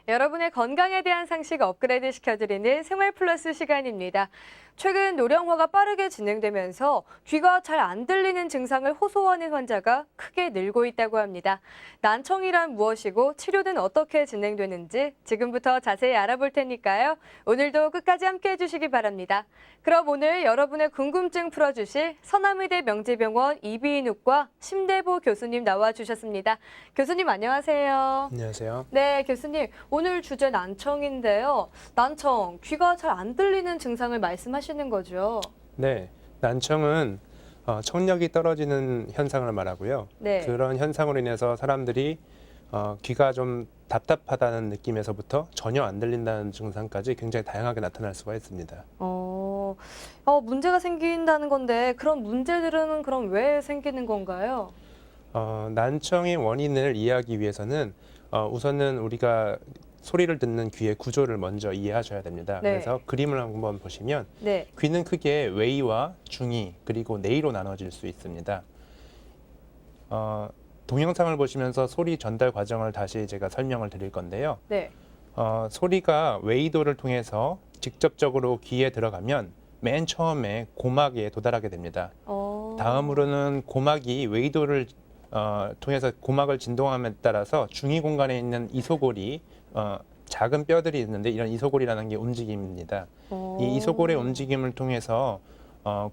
여러분의 건강에 대한 상식 업그레이드 시켜드리는 생활 플러스 시간입니다. 최근 노령화가 빠르게 진행되면서 귀가 잘 안 들리는 증상을 호소하는 환자가 크게 늘고 있다고 합니다. 난청이란 무엇이고 치료는 어떻게 진행되는지 지금부터 자세히 알아볼 테니까요. 오늘도 끝까지 함께 해주시기 바랍니다. 그럼 오늘 여러분의 궁금증 풀어주실 서남의대 명지병원 이비인후과 심대보 교수님 나와주셨습니다. 교수님 안녕하세요. 안녕하세요. 네, 교수님. 오늘 주제 난청인데요. 난청, 귀가 잘 안 들리는 증상을 말씀하시는 거죠? 네, 난청은 청력이 떨어지는 현상을 말하고요. 네. 그런 현상으로 인해서 사람들이 귀가 좀 답답하다는 느낌에서부터 전혀 안 들린다는 증상까지 굉장히 다양하게 나타날 수가 있습니다. 문제가 생긴다는 건데 그런 문제들은 그럼 왜 생기는 건가요? 난청의 원인을 이해하기 위해서는 우선은 우리가 소리를 듣는 귀의 구조를 먼저 이해하셔야 됩니다. 네. 그래서 그림을 한번 보시면 네. 귀는 크게 외이와 중이 그리고 내이로 나눠질 수 있습니다. 동영상을 보시면서 소리 전달 과정을 다시 제가 설명을 드릴 건데요. 네. 소리가 웨이도를 통해서 직접적으로 귀에 들어가면 맨 처음에 고막에 도달하게 됩니다. 다음으로는 고막이 웨이도를 통해서 고막을 진동함에 따라서 중위 공간에 있는 이소골이 작은 뼈들이 있는데 이런 이소골이라는 게 움직임입니다. 이 이소골의 움직임을 통해서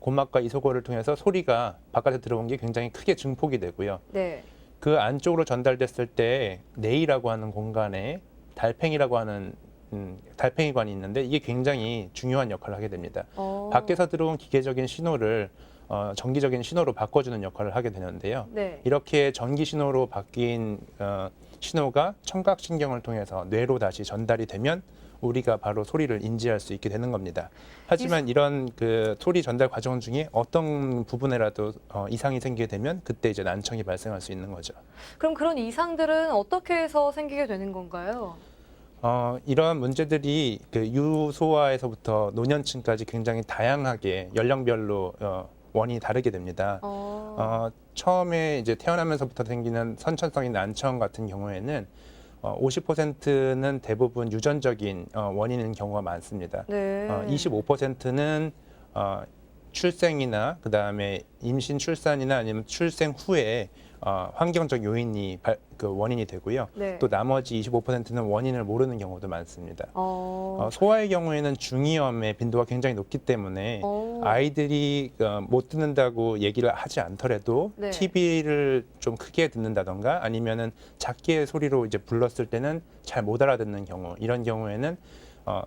고막과 이소골을 통해서 소리가 바깥에 들어온 게 굉장히 크게 증폭이 되고요. 네. 그 안쪽으로 전달됐을 때 뇌이라고 하는 공간에 달팽이라고 하는 달팽이관이 있는데 이게 굉장히 중요한 역할을 하게 됩니다. 밖에서 들어온 기계적인 신호를 전기적인 신호로 바꿔주는 역할을 하게 되는데요. 네. 이렇게 전기 신호로 바뀐 신호가 청각신경을 통해서 뇌로 다시 전달이 되면 우리가 바로 소리를 인지할 수 있게 되는 겁니다. 하지만 이런 그 소리 전달 과정 중에 어떤 부분에라도 이상이 생기게 되면 그때 이제 난청이 발생할 수 있는 거죠. 그럼 그런 이상들은 어떻게 해서 생기게 되는 건가요? 이러한 문제들이 그 유소아에서부터 노년층까지 굉장히 다양하게 연령별로 원인이 다르게 됩니다. 처음에 이제 태어나면서부터 생기는 선천성인 난청 같은 경우에는 50%는 대부분 유전적인 원인인 경우가 많습니다. 네. 25%는 출생이나 그다음에 임신 출산이나 아니면 출생 후에 환경적 요인이 그 원인이 되고요. 네. 또 나머지 25%는 원인을 모르는 경우도 많습니다. 소아의 경우에는 중이염의 빈도가 굉장히 높기 때문에 아이들이 못 듣는다고 얘기를 하지 않더라도 네. TV를 좀 크게 듣는다던가 아니면은 작게 소리로 이제 불렀을 때는 잘 못 알아듣는 경우 이런 경우에는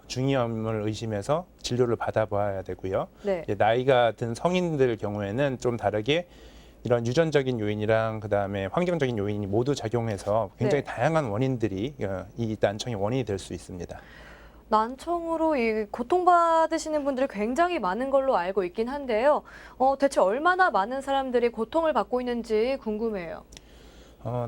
중이염을 의심해서 진료를 받아봐야 되고요. 네. 이제 나이가 든 성인들 경우에는 좀 다르게 이런 유전적인 요인이랑 그다음에 환경적인 요인이 모두 작용해서 굉장히 네. 다양한 원인들이 이 난청의 원인이 될 수 있습니다. 난청으로 이 고통받으시는 분들이 굉장히 많은 걸로 알고 있긴 한데요. 대체 얼마나 많은 사람들이 고통을 받고 있는지 궁금해요.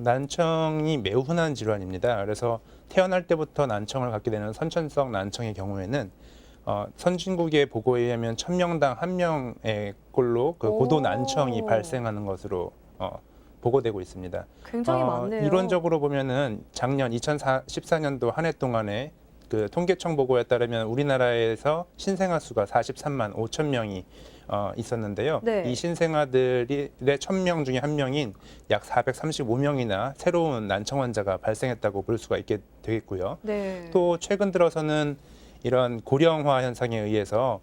난청이 매우 흔한 질환입니다. 그래서 태어날 때부터 난청을 갖게 되는 선천성 난청의 경우에는 선진국의 보고에 의하면 1000명당 1명의 꼴로 그 고도 난청이 발생하는 것으로 보고되고 있습니다. 굉장히 많네요. 이론적으로 보면은 작년 2014년도 한 해 동안에 그 통계청 보고에 따르면 우리나라에서 신생아 수가 43만 5천 명이 있었는데요. 네. 이 신생아들의 1000명 중에 한 명인 약 435명이나 새로운 난청 환자가 발생했다고 볼 수가 있게 되겠고요. 네. 또 최근 들어서는 이런 고령화 현상에 의해서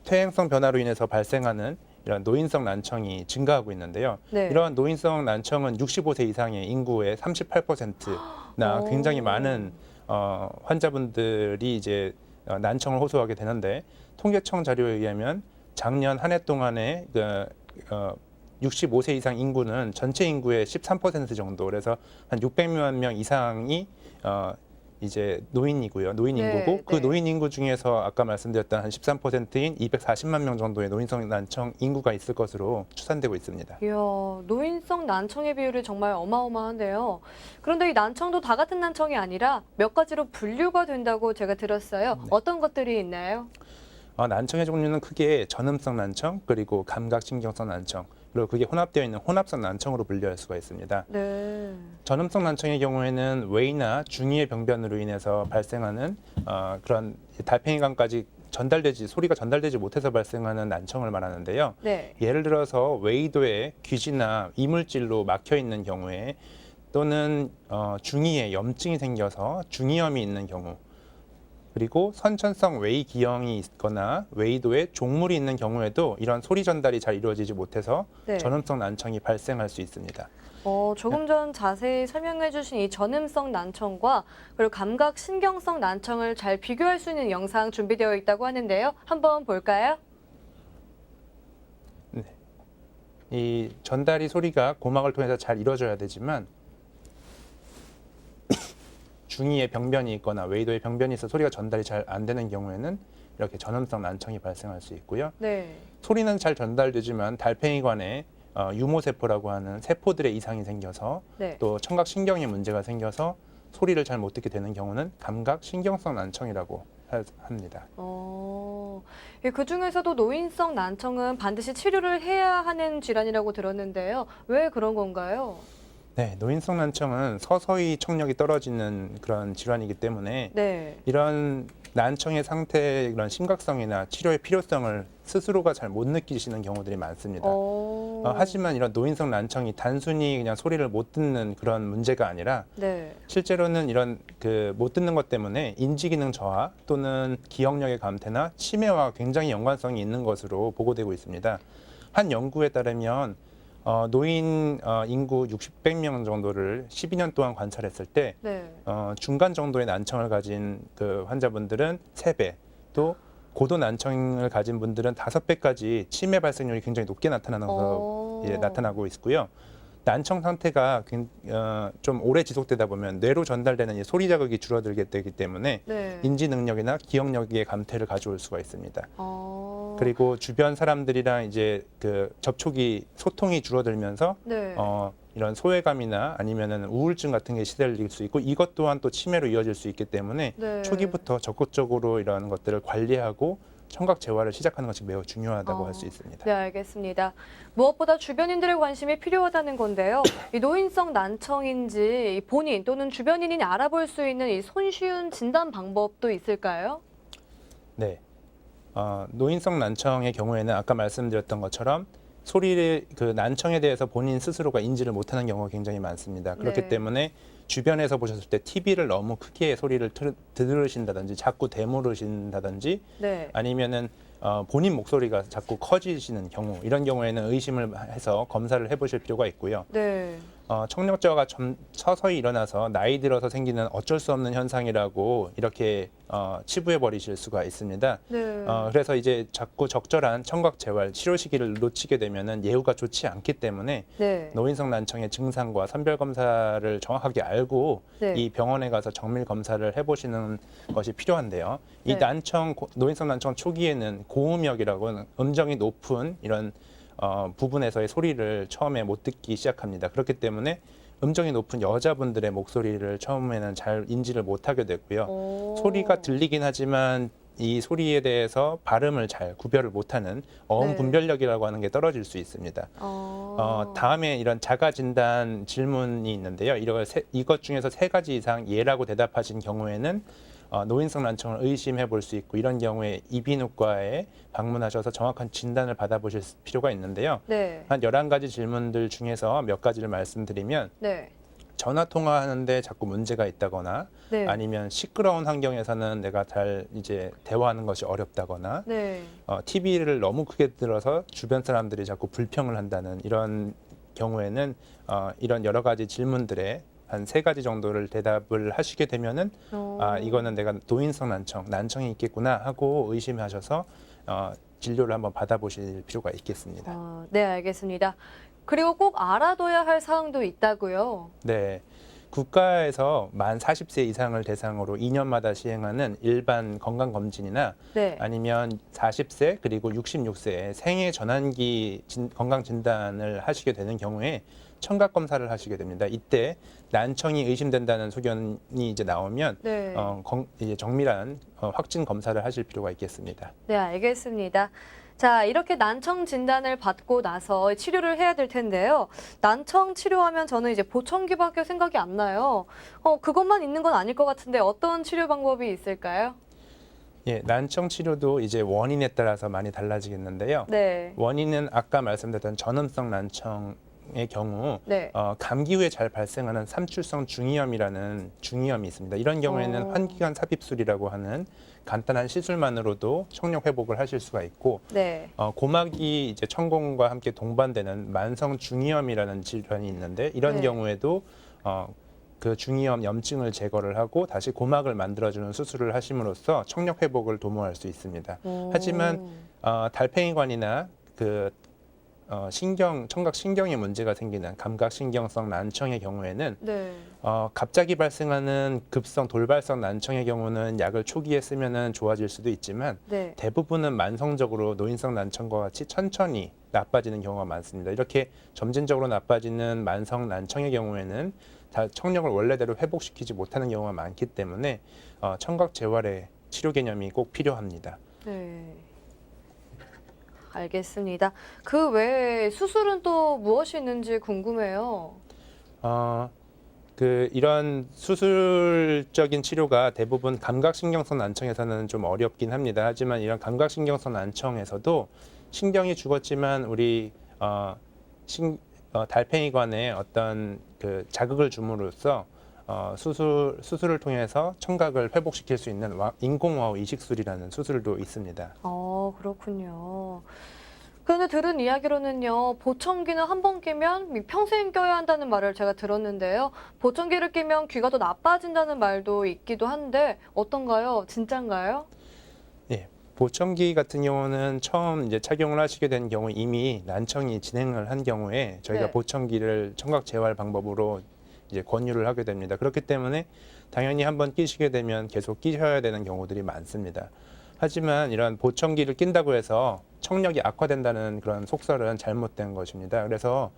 퇴행성 변화로 인해서 발생하는 이런 노인성 난청이 증가하고 있는데요. 네. 이러한 노인성 난청은 65세 이상의 인구의 38%나 굉장히 많은 환자분들이 이제 난청을 호소하게 되는데 통계청 자료에 의하면 작년 한 해 동안에 65세 이상 인구는 전체 인구의 13% 정도, 그래서 한 600만 명 이상이 이제 노인이고요. 노인 네, 인구고 그 네. 노인 인구 중에서 아까 말씀드렸던 한 13%인 240만 명 정도의 노인성 난청 인구가 있을 것으로 추산되고 있습니다. 이야, 노인성 난청의 비율이 정말 어마어마한데요. 그런데 이 난청도 다 같은 난청이 아니라 몇 가지로 분류가 된다고 제가 들었어요. 네. 어떤 것들이 있나요? 난청의 종류는 크게 전음성 난청 그리고 감각신경성 난청 그리고 그게 혼합되어 있는 혼합성 난청으로 분류할 수가 있습니다. 네. 전음성 난청의 경우에는 외이나 중이의 병변으로 인해서 발생하는 그런 달팽이관까지 소리가 전달되지 못해서 발생하는 난청을 말하는데요. 네. 예를 들어서 외이도에 귀지나 이물질로 막혀 있는 경우에 또는 중이에 염증이 생겨서 중이염이 있는 경우, 그리고 선천성 외이 기형이 있거나 외이도에 종물이 있는 경우에도 이런 소리 전달이 잘 이루어지지 못해서 네. 전음성 난청이 발생할 수 있습니다. 조금 전 자세히 설명해 주신 이 전음성 난청과 그리고 감각 신경성 난청을 잘 비교할 수 있는 영상 준비되어 있다고 하는데요. 한번 볼까요? 이 전달이 소리가 고막을 통해서 잘 이루어져야 되지만 중이의 병변이 있거나 외이도의 병변이 있어 소리가 전달이 잘 안 되는 경우에는 이렇게 전음성 난청이 발생할 수 있고요. 네. 소리는 잘 전달되지만 달팽이관에 유모세포라고 하는 세포들의 이상이 생겨서 네. 또 청각신경에 문제가 생겨서 소리를 잘 못 듣게 되는 경우는 감각신경성 난청이라고 합니다. 그 중에서도 노인성 난청은 반드시 치료를 해야 하는 질환이라고 들었는데요. 왜 그런 건가요? 네, 노인성 난청은 서서히 청력이 떨어지는 그런 질환이기 때문에 네. 이런 난청의 상태의 그런 심각성이나 치료의 필요성을 스스로가 잘 못 느끼시는 경우들이 많습니다. 하지만 이런 노인성 난청이 단순히 그냥 소리를 못 듣는 그런 문제가 아니라 네. 실제로는 이런 그 못 듣는 것 때문에 인지기능 저하 또는 기억력의 감퇴나 치매와 굉장히 연관성이 있는 것으로 보고되고 있습니다. 한 연구에 따르면 노인 인구 600명 정도를 12년 동안 관찰했을 때 네. 중간 정도의 난청을 가진 그 환자분들은 3배, 또 고도 난청을 가진 분들은 5배까지 치매 발생률이 굉장히 높게 나타나고 있고요. 난청 상태가 좀 오래 지속되다 보면 뇌로 전달되는 이 소리 자극이 줄어들게 되기 때문에 네. 인지 능력이나 기억력의 감퇴를 가져올 수가 있습니다. 그리고 주변 사람들이랑 이제 그 접촉이 소통이 줄어들면서 네. 이런 소외감이나 아니면은 우울증 같은 게 시달릴 수 있고 이것 또한 또 치매로 이어질 수 있기 때문에 네. 초기부터 적극적으로 이런 것들을 관리하고 청각 재활을 시작하는 것이 매우 중요하다고 할 수 있습니다. 네, 알겠습니다. 무엇보다 주변인들의 관심이 필요하다는 건데요. 이 노인성 난청인지 이 본인 또는 주변인이 알아볼 수 있는 이 손쉬운 진단 방법도 있을까요? 네. 노인성 난청의 경우에는 아까 말씀드렸던 것처럼 소리를 그 난청에 대해서 본인 스스로가 인지를 못하는 경우가 굉장히 많습니다. 그렇기 네. 때문에 주변에서 보셨을 때 TV를 너무 크게 소리를 들으신다든지 자꾸 되물으신다든지 네. 아니면은 본인 목소리가 자꾸 커지시는 경우 이런 경우에는 의심을 해서 검사를 해보실 필요가 있고요. 네. 청력 저하가 서서히 일어나서 나이 들어서 생기는 어쩔 수 없는 현상이라고 이렇게 치부해 버리실 수가 있습니다. 네. 그래서 이제 자꾸 적절한 청각 재활 치료 시기를 놓치게 되면은 예후가 좋지 않기 때문에 네. 노인성 난청의 증상과 선별 검사를 정확하게 알고 네. 이 병원에 가서 정밀 검사를 해보시는 것이 필요한데요. 이 네. 노인성 난청 초기에는 고음역이라고 음정이 높은 이런 부분에서의 소리를 처음에 못 듣기 시작합니다. 그렇기 때문에 음정이 높은 여자분들의 목소리를 처음에는 잘 인지를 못하게 되고요. 소리가 들리긴 하지만 이 소리에 대해서 발음을 잘 구별을 못하는 어음 네. 분별력이라고 하는 게 떨어질 수 있습니다. 다음에 이런 자가 진단 질문이 있는데요. 이것 중에서 3가지 이상 예라고 대답하신 경우에는 노인성 난청을 의심해 볼 수 있고 이런 경우에 이비인후과에 방문하셔서 정확한 진단을 받아보실 필요가 있는데요. 네. 한 11가지 질문들 중에서 몇 가지를 말씀드리면 네. 전화 통화하는데 자꾸 문제가 있다거나 네. 아니면 시끄러운 환경에서는 내가 잘 이제 대화하는 것이 어렵다거나 네. TV를 너무 크게 들어서 주변 사람들이 자꾸 불평을 한다는 이런 경우에는 이런 여러 가지 질문들에 한 3가지 정도를 대답을 하시게 되면은 이거는 내가 노인성 난청이 있겠구나 하고 의심하셔서 진료를 한번 받아보실 필요가 있겠습니다. 네, 알겠습니다. 그리고 꼭 알아둬야 할 사항도 있다고요. 네. 국가에서 만 40세 이상을 대상으로 2년마다 시행하는 일반 건강검진이나 네. 아니면 40세 그리고 66세에 생애 전환기 건강 진단을 하시게 되는 경우에 청각 검사를 하시게 됩니다. 이때 난청이 의심된다는 소견이 이제 나오면 네. 이제 정밀한 확진 검사를 하실 필요가 있겠습니다. 네, 알겠습니다. 자, 이렇게 난청 진단을 받고 나서 치료를 해야 될 텐데요. 난청 치료하면 저는 이제 보청기밖에 생각이 안 나요. 그것만 있는 건 아닐 것 같은데 어떤 치료 방법이 있을까요? 예, 난청 치료도 이제 원인에 따라서 많이 달라지겠는데요. 네. 원인은 아까 말씀드렸던 전음성 난청의 경우 네. 감기 후에 잘 발생하는 삼출성 중이염이라는 중이염이 있습니다. 이런 경우에는 환기관 삽입술이라고 하는 간단한 시술만으로도 청력 회복을 하실 수가 있고, 네. 고막이 이제 천공과 함께 동반되는 만성 중이염이라는 질환이 있는데 이런 네. 경우에도 그 중이염 염증을 제거를 하고 다시 고막을 만들어주는 수술을 하심으로써 청력 회복을 도모할 수 있습니다. 하지만 달팽이관이나 그 청각 신경에 문제가 생기는 감각신경성 난청의 경우에는 네. 갑자기 발생하는 급성 돌발성 난청의 경우는 약을 초기에 쓰면은 좋아질 수도 있지만 네. 대부분은 만성적으로 노인성 난청과 같이 천천히 나빠지는 경우가 많습니다. 이렇게 점진적으로 나빠지는 만성 난청의 경우에는 다 청력을 원래대로 회복시키지 못하는 경우가 많기 때문에 청각 재활의 치료 개념이 꼭 필요합니다. 네. 알겠습니다. 그 외에 수술은 또 무엇이 있는지 궁금해요. 이런 수술적인 치료가 대부분 감각신경성 난청에서는 좀 어렵긴 합니다. 하지만 이런 감각신경성 난청에서도 신경이 죽었지만 우리 달팽이관에 어떤 그 자극을 줌으로써 수술을 통해서 청각을 회복시킬 수 있는 인공와우 이식술이라는 수술도 있습니다. 그렇군요. 그런데 들은 이야기로는요, 보청기는 한 번 끼면 평생 껴야 한다는 말을 제가 들었는데요. 보청기를 끼면 귀가 더 나빠진다는 말도 있기도 한데 어떤가요? 진짠가요? 예, 보청기 같은 경우는 처음 이제 착용을 하시게 된 경우 이미 난청이 진행을 한 경우에 저희가 네. 보청기를 청각 재활 방법으로 이제 권유를 하게 됩니다. 그렇기 때문에 당연히 한번 끼시게 되면 계속 끼셔야 되는 경우들이 많습니다. 하지만 이런 보청기를 낀다고 해서 청력이 악화된다는 그런 속설은 잘못된 것입니다. 그래서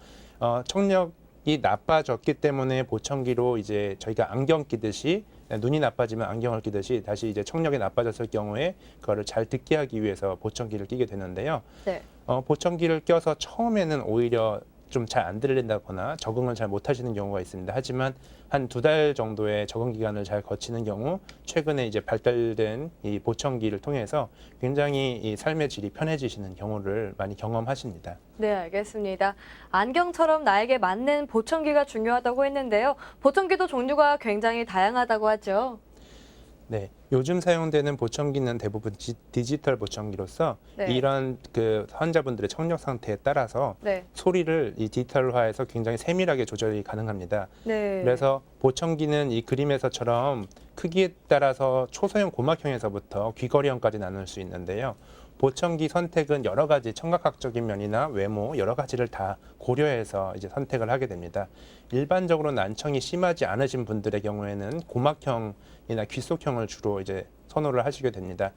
청력이 나빠졌기 때문에 보청기로 이제 저희가 안경 끼듯이 눈이 나빠지면 안경을 끼듯이 다시 이제 청력이 나빠졌을 경우에 그거를 잘 듣게 하기 위해서 보청기를 끼게 되는데요. 네. 보청기를 껴서 처음에는 오히려 좀 잘 안 들린다거나 적응을 잘 못하시는 경우가 있습니다. 하지만 한 2달 정도의 적응 기간을 잘 거치는 경우 최근에 이제 발달된 이 보청기를 통해서 굉장히 이 삶의 질이 편해지시는 경우를 많이 경험하십니다. 네, 알겠습니다. 안경처럼 나에게 맞는 보청기가 중요하다고 했는데요. 보청기도 종류가 굉장히 다양하다고 하죠. 네, 요즘 사용되는 보청기는 대부분 디지털 보청기로서 네. 이런 그 환자분들의 청력 상태에 따라서 네. 소리를 이 디지털화해서 굉장히 세밀하게 조절이 가능합니다. 네. 그래서 보청기는 이 그림에서처럼 크기에 따라서 초소형 고막형에서부터 귀걸이형까지 나눌 수 있는데요. 보청기 선택은 여러 가지 청각학적인 면이나 외모 여러 가지를 다 고려해서 이제 선택을 하게 됩니다. 일반적으로 난청이 심하지 않으신 분들의 경우에는 고막형이나 귀속형을 주로 이제 선호를 하시게 됩니다.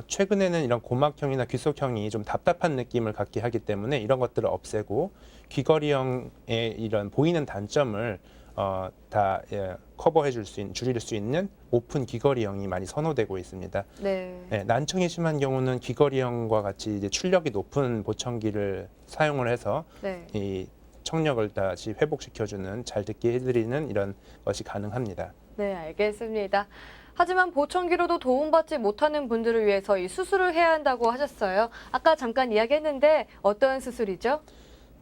최근에는 이런 고막형이나 귀속형이 좀 답답한 느낌을 갖게 하기 때문에 이런 것들을 없애고 귀걸이형의 이런 보이는 단점을 다 커버해 줄릴 수 있는 오픈 귀걸이형이 많이 선호되고 있습니다. 네. 네, 난청이 심한 경우는 귀걸이형과 같이 이제 출력이 높은 보청기를 사용을 해서 네. 이 청력을 다시 회복시켜주는 잘 듣게 해드리는 이런 것이 가능합니다. 네, 알겠습니다. 하지만 보청기로도 도움받지 못하는 분들을 위해서 이 수술을 해야 한다고 하셨어요. 아까 잠깐 이야기했는데 어떤 수술이죠?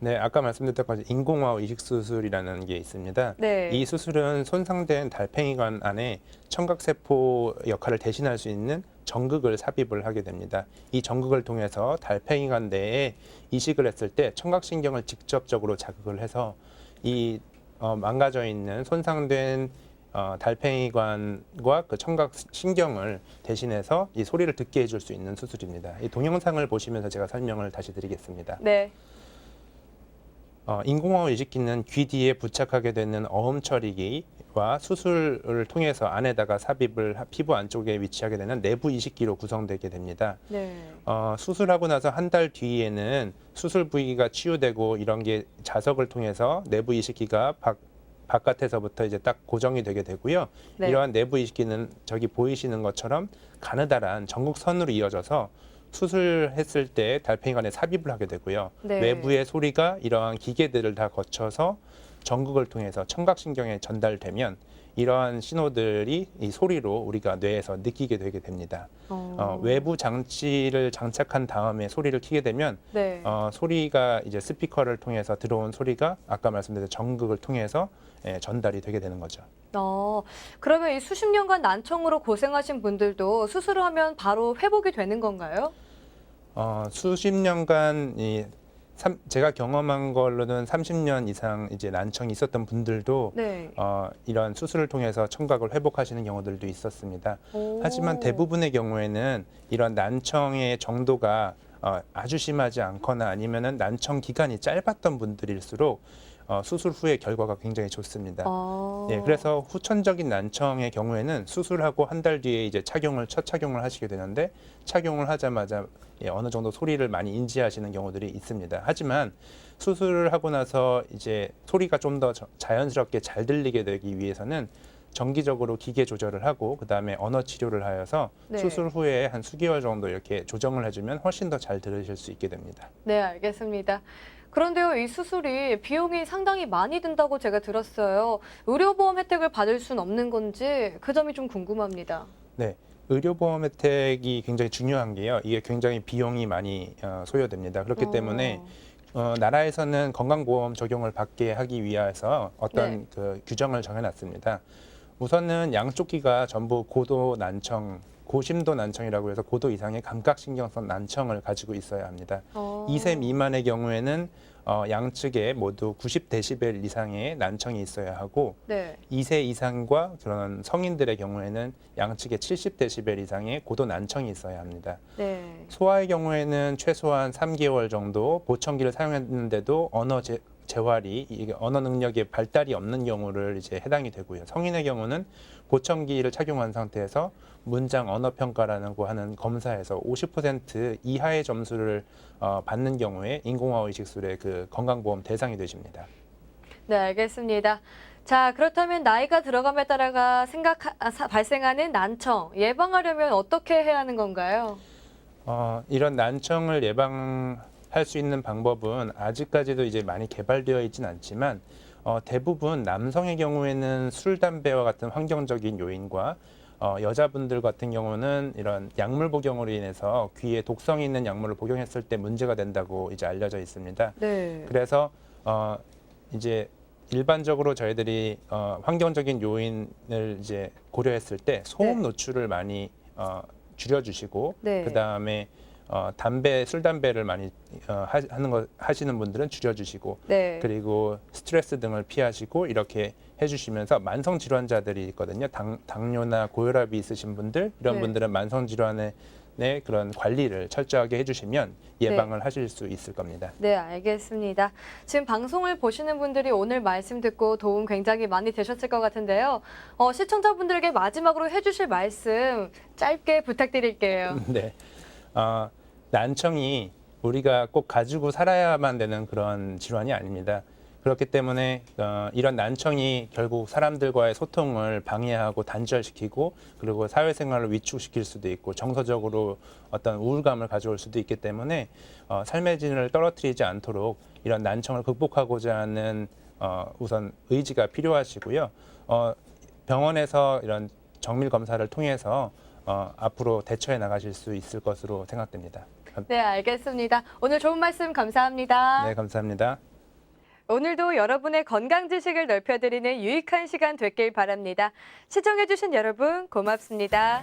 네, 아까 말씀드렸던 것처럼 인공와우 이식 수술이라는 게 있습니다. 네. 이 수술은 손상된 달팽이관 안에 청각세포 역할을 대신할 수 있는 전극을 삽입을 하게 됩니다. 이 전극을 통해서 달팽이관 내에 이식을 했을 때 청각신경을 직접적으로 자극을 해서 이 망가져 있는 손상된 달팽이관과 그 청각신경을 대신해서 이 소리를 듣게 해줄 수 있는 수술입니다. 이 동영상을 보시면서 제가 설명을 다시 드리겠습니다. 네. 인공어음 이식기는 귀 뒤에 부착하게 되는 어음 처리기와 수술을 통해서 안에다가 삽입을 피부 안쪽에 위치하게 되는 내부 이식기로 구성되게 됩니다. 네. 수술하고 나서 한 달 뒤에는 수술 부위가 치유되고 이런 게 자석을 통해서 내부 이식기가 바깥에서부터 이제 딱 고정이 되게 되고요. 네. 이러한 내부 이식기는 저기 보이시는 것처럼 가느다란 전극선으로 이어져서 수술했을 때 달팽이관에 삽입을 하게 되고요. 네. 외부의 소리가 이러한 기계들을 다 거쳐서 전극을 통해서 청각신경에 전달되면 이러한 신호들이 이 소리로 우리가 뇌에서 느끼게 되게 됩니다. 외부 장치를 장착한 다음에 소리를 키게 되면 네. 소리가 이제 스피커를 통해서 들어온 소리가 아까 말씀드린 전극을 통해서 전달이 되게 되는 거죠. 그러면 이 수십 년간 난청으로 고생하신 분들도 수술을 하면 바로 회복이 되는 건가요? 수십 년간 제가 경험한 걸로는 30년 이상 이제 난청이 있었던 분들도 네. 이런 수술을 통해서 청각을 회복하시는 경우들도 있었습니다. 오. 하지만 대부분의 경우에는 이런 난청의 정도가 아주 심하지 않거나 아니면은 난청 기간이 짧았던 분들일수록 수술 후의 결과가 굉장히 좋습니다. 예, 그래서 후천적인 난청의 경우에는 수술하고 한 달 뒤에 이제 첫 착용을 하시게 되는데 착용을 하자마자 어느 정도 소리를 많이 인지하시는 경우들이 있습니다. 하지만 수술을 하고 나서 이제 소리가 좀 더 자연스럽게 잘 들리게 되기 위해서는 정기적으로 기계 조절을 하고 그다음에 언어 치료를 하여서 네. 수술 후에 한 수개월 정도 이렇게 조정을 해주면 훨씬 더 잘 들으실 수 있게 됩니다. 네, 알겠습니다. 그런데요, 이 수술이 비용이 상당히 많이 든다고 제가 들었어요. 의료보험 혜택을 받을 수는 없는 건지 그 점이 좀 궁금합니다. 네. 의료보험 혜택이 굉장히 중요한 게요. 이게 굉장히 비용이 많이 소요됩니다. 그렇기 때문에 나라에서는 건강보험 적용을 받게 하기 위해서 어떤 그 규정을 정해놨습니다. 우선은 양쪽 귀가 전부 고도 난청, 고심도 난청이라고 해서 고도 이상의 감각신경성 난청을 가지고 있어야 합니다. 2세 미만의 경우에는 양측에 모두 90데시벨 이상의 난청이 있어야 하고 네. 2세 이상과 그런 성인들의 경우에는 양측에 70데시벨 이상의 고도 난청이 있어야 합니다. 네. 소아의 경우에는 최소한 3개월 정도 보청기를 사용했는데도 언어 재활이 이게 언어 능력의 발달이 없는 경우를 이제 해당이 되고요. 성인의 경우는 보청기를 착용한 상태에서 문장 언어 평가라고 하는 검사에서 50% 이하의 점수를 받는 경우에 인공화 의식술의 그 건강보험 대상이 되십니다. 네, 알겠습니다. 자, 그렇다면 나이가 들어감에 따라가 발생하는 난청 예방하려면 어떻게 해야 하는 건가요? 이런 난청을 예방할 수 있는 방법은 아직까지도 이제 많이 개발되어 있지는 않지만 대부분 남성의 경우에는 술, 담배와 같은 환경적인 요인과 여자분들 같은 경우는 이런 약물 복용으로 인해서 귀에 독성이 있는 약물을 복용했을 때 문제가 된다고 이제 알려져 있습니다. 네. 그래서 이제 일반적으로 저희들이 환경적인 요인을 이제 고려했을 때 소음 노출을 많이 줄여주시고 네. 그 다음에 술, 담배를 많이 하시는 분들은 줄여주시고 네. 그리고 스트레스 등을 피하시고 이렇게 해주시면서 만성 질환자들이 있거든요. 당뇨나 고혈압이 있으신 분들 이런 네. 분들은 만성 질환의 그런 관리를 철저하게 해주시면 예방을 하실 수 있을 겁니다. 네, 알겠습니다. 지금 방송을 보시는 분들이 오늘 말씀 듣고 도움 굉장히 많이 되셨을 것 같은데요. 시청자분들에게 마지막으로 해주실 말씀 짧게 부탁드릴게요. 네. 난청이 우리가 꼭 가지고 살아야만 되는 그런 질환이 아닙니다. 그렇기 때문에 이런 난청이 결국 사람들과의 소통을 방해하고 단절시키고 그리고 사회생활을 위축시킬 수도 있고 정서적으로 어떤 우울감을 가져올 수도 있기 때문에 삶의 질을 떨어뜨리지 않도록 이런 난청을 극복하고자 하는 우선 의지가 필요하시고요. 병원에서 이런 정밀 검사를 통해서 앞으로 대처해 나가실 수 있을 것으로 생각됩니다. 네, 알겠습니다. 오늘 좋은 말씀 감사합니다. 네, 감사합니다. 오늘도 여러분의 건강 지식을 넓혀드리는 유익한 시간 됐길 바랍니다. 시청해주신 여러분 고맙습니다.